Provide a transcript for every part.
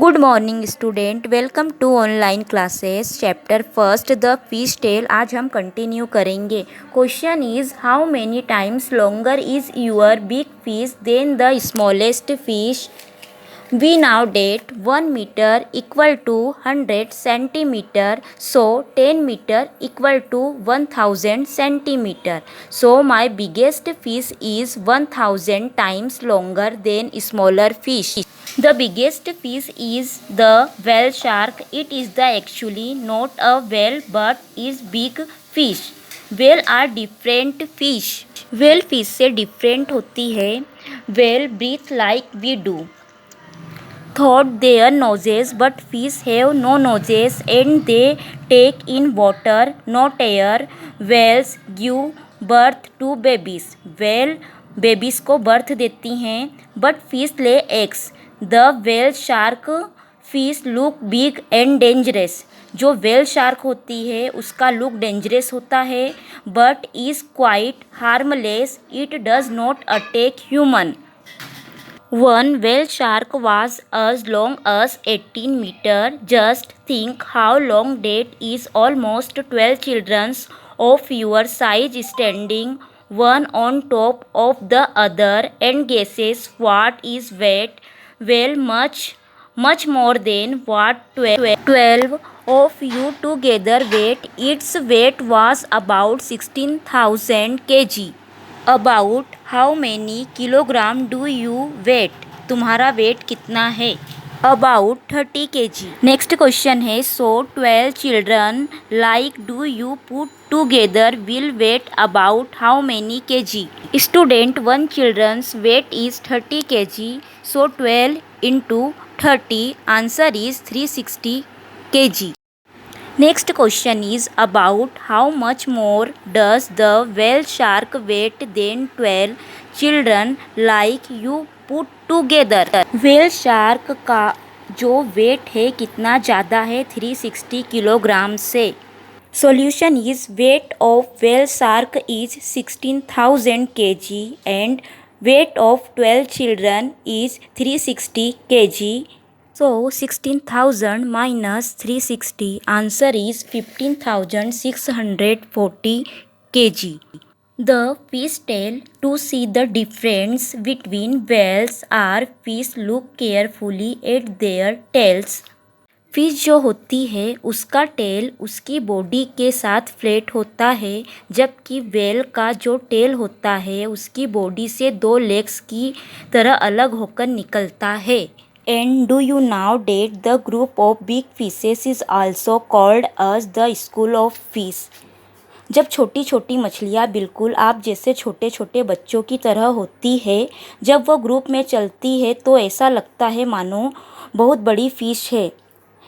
Good morning student, welcome to online classes. Chapter first the fish tale आज हम continue करेंगे। Question is how many times longer is your big fish than the smallest fish. We now date 1 meter equal to 100 centimeter, so 10 meter equal to 1000 centimeter. So my biggest fish is 1000 times longer than smaller fish. The biggest fish is the whale shark. It is the actually not a whale but is big fish. Whale are different fish. Whale fish से different होती है। Whale breathe like we do. Thought their noses, but fish have no noses and they take in water, not air. Whales give birth to babies. Whale babies को birth देती हैं, but fish lay eggs. The whale shark fish look big and dangerous. जो whale shark होती है उसका look dangerous होता है, but is quite harmless. It does not attack human. One whale shark was as long as 18 meters. Just think how long that is. Almost 12 children of your size standing one on top of the other, and guesses what is weight? Well, much more than what 12 of you together weight. Its weight was about 16,000 kg. About how many kilogram do you weight, तुम्हारा weight कितना है। About 30 kg। Next question है so 12 children like do you put together will weight about how many kg। Student 1 children's weight is 30 kg, सो 12 into 30 answer is 360 kg। Next question is about how much more does the whale shark weight than 12 children like you put together। whale shark का जो wait है कितना ज़्यादा है 360 kilogram से। Solution is weight of whale shark is 16,000 kg and weight of 12 children is 360 kg. So 16,000 minus 360 answer is 15,640 kg. The fish tell to see the difference between whales are fish look carefully at their tails. Fish जो होती है उसका tell उसकी body के साथ flat होता है, जबकि व्हेल का जो टेल होता है उसकी बॉडी से 2 लेग्स की तरह अलग होकर निकलता है। And do you know that the group of big fishes is also called as the school of fish? जब छोटी छोटी मछलियाँ बिल्कुल आप जैसे छोटे छोटे बच्चों की तरह होती है, जब वो ग्रुप में चलती है तो ऐसा लगता है मानो बहुत बड़ी फिश है,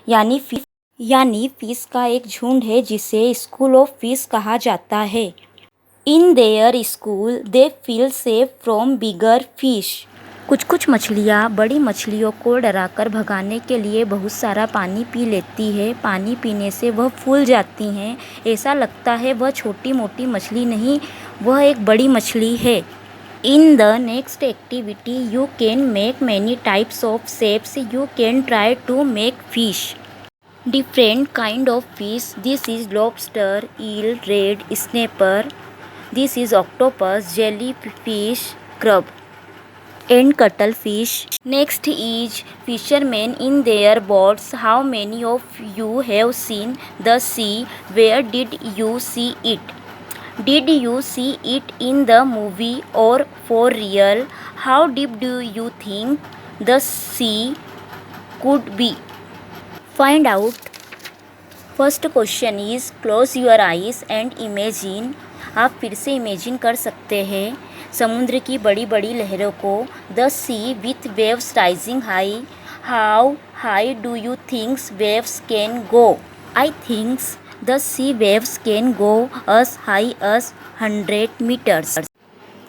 यानी फिश का एक झुंड है जिसे स्कूल ऑफ फिश कहा जाता है। In their school they feel safe from bigger fish. कुछ मछलियाँ बड़ी मछलियों को डराकर भगाने के लिए बहुत सारा पानी पी लेती है। पानी पीने से वह फूल जाती हैं, ऐसा लगता है वह छोटी मोटी मछली नहीं, वह एक बड़ी मछली है। In the next activity you can make many types of shapes. You can try to make fish different kind of fish. This is lobster, eel, red snapper. This is octopus, jelly fish, crab and cuttlefish. Next is fishermen in their boats. How many of you have seen the sea? Where did you see it? Did you see it in the movie or for real? How deep do you think the sea could be? Find out. First question is close your eyes and imagine. आप फिर से imagine कर सकते हैं समुद्र की बड़ी बड़ी लहरों को। The sea with waves rising high. How high do you thinks waves can go? I thinks the sea waves can go as high as 100 metres.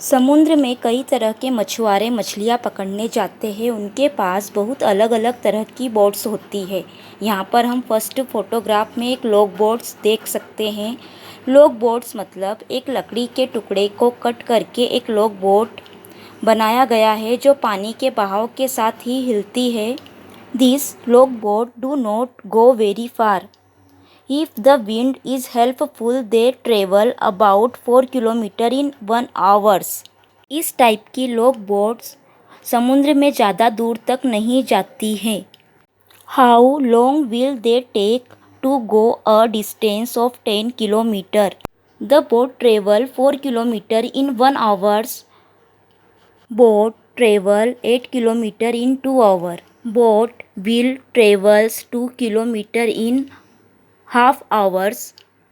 समुद्र में कई तरह के मछुआरे मछलियाँ पकड़ने जाते हैं, उनके पास बहुत अलग अलग तरह की बोट्स होती है। यहाँ पर हम फर्स्ट फोटोग्राफ में एक लॉग बोट्स देख सकते हैं। लॉग बोट्स मतलब एक लकड़ी के टुकड़े को कट करके एक लॉग बोट बनाया गया है जो पानी के बहाव के साथ ही हिलती है। These logboats do not go very far. If the wind is helpful, they travel about 4 kilometer in 1 hour. इस टाइप की लॉग बोट्स समुद्र में ज़्यादा दूर तक नहीं जाती हैं. How long will they take to go a distance of 10 kilometre. The boat travel 4 kilometre in 1 hours. Boat travel 8 kilometre in 2 hour. Boat will travels 2 kilometre in half hours.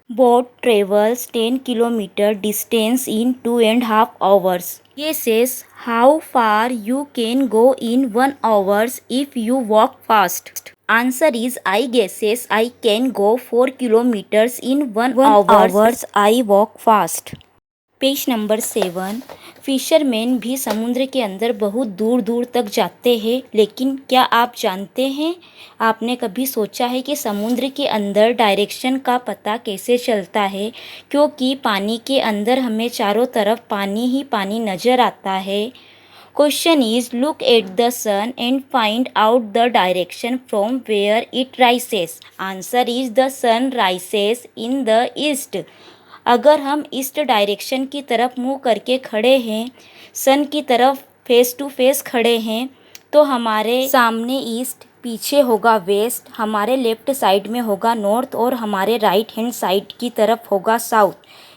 Boat travels 10 kilometer distance in 2.5 hours. Guesses how far you can go in 1 hours if you walk fast. Answer is I guesses I can go 4 kilometers in 1 hours. I walk fast. Page number 7. Fisherman भी समुद्र के अंदर बहुत दूर दूर तक जाते हैं, लेकिन क्या आप जानते हैं, आपने कभी सोचा है कि समुद्र के अंदर डायरेक्शन का पता कैसे चलता है? क्योंकि पानी के अंदर हमें चारों तरफ पानी ही पानी नज़र आता है. Question is look at the sun and find out the direction from where it rises. Answer is the sun rises in the east. अगर हम ईस्ट डायरेक्शन की तरफ मुंह करके खड़े हैं, सन की तरफ फेस टू फेस खड़े हैं, तो हमारे सामने ईस्ट, पीछे होगा वेस्ट, हमारे लेफ्ट साइड में होगा नॉर्थ और हमारे राइट हैंड साइड की तरफ होगा साउथ.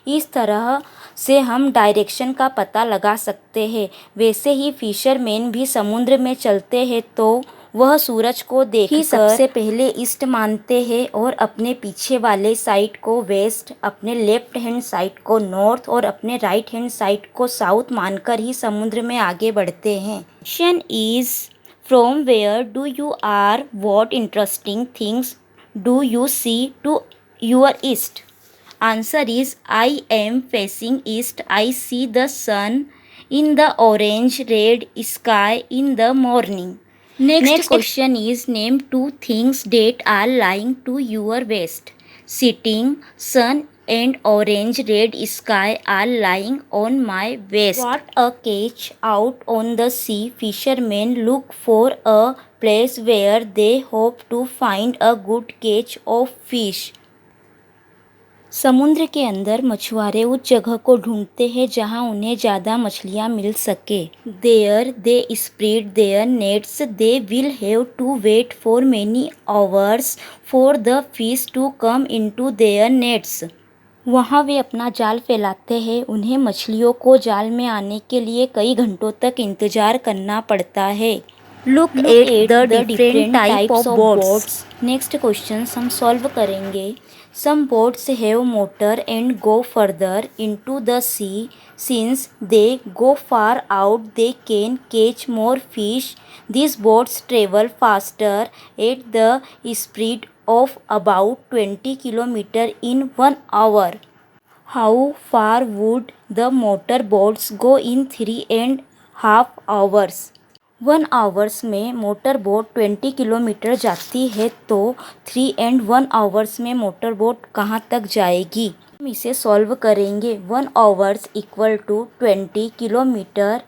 इस तरह से हम डायरेक्शन का पता लगा सकते हैं. वैसे ही फिशरमैन भी समुद्र में चलते हैं तो वह सूरज को देखकर सबसे पहले ईस्ट मानते हैं और अपने पीछे वाले साइड को वेस्ट, अपने लेफ्ट हैंड साइड को नॉर्थ और अपने राइट हैंड साइड को साउथ मानकर ही समुद्र में आगे बढ़ते हैं. Question is from where do you are, what interesting things do you see to your east. Answer is I am facing east. I see the sun in the orange red sky in the morning. Next question is name 2 things that are lying to your west. Sitting, sun and orange red sky are lying on my west. What a catch out on the sea. Fishermen look for a place where they hope to find a good catch of fish. समुद्र के अंदर मछुआरे उस जगह को ढूंढते हैं जहां उन्हें ज़्यादा मछलियां मिल सके. There they spread their nets. They will have to wait for many hours for the fish to come into their nets. वहाँ वे अपना जाल फैलाते हैं. उन्हें मछलियों को जाल में आने के लिए कई घंटों तक इंतज़ार करना पड़ता है. Look at the different types of boats. Next question हम सॉल्व करेंगे. Some boats have motor and go further into the sea. Since they go far out, they can catch more fish. These boats travel faster at the speed of about 20 km in 1 hour. How far would the motor boats go in 3.5 hours? 1 hours में motor boat 20 kilometre जाती है, तो 3.1 hours में motor boat कहाँ तक जाएगी? हम इसे सॉल्व करेंगे. 1 hours equal to 20 kilometre,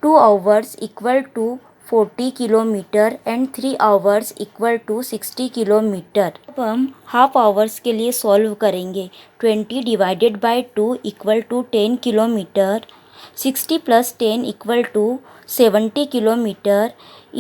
2 hours equal to 40 kilometre and 3 hours equal to 60 kilometre. अब हम हाफ आवर्स के लिए सॉल्व करेंगे. 20 divided by 2 equal to 10 kilometre. 60 plus 10 equal to 70 kilometer.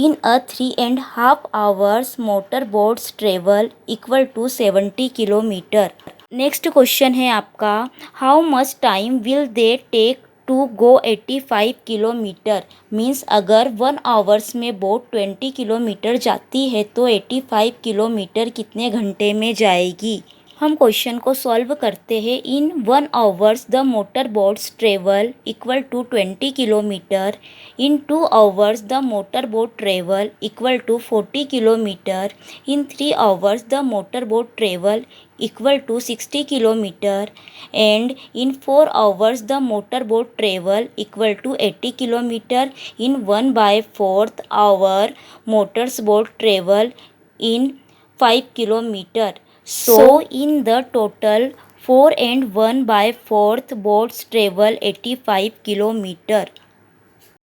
In a 3.5 hours motorboats travel equal to 70 kilometer. Next question है आपका, how much time will they take to go 85 kilometre. Means अगर 1 hours में boat 20 kilometre जाती है तो 85 kilometre कितने घंटे में जाएगी? हम क्वेश्चन को सॉल्व करते हैं. In 1 hours the motor boats travel equal to 20 kilometre. In 2 hours the motor boat travel equal to 40 kilometre. In 3 hours the motor boat travel equal to 60 kilometre. And in 4 hours the motor boat travel equal to 80 kilometre. In 1/4 hour motors boat travel in 5 kilometre. So in the total 4 and 1/4 boats travel 85 kilometer.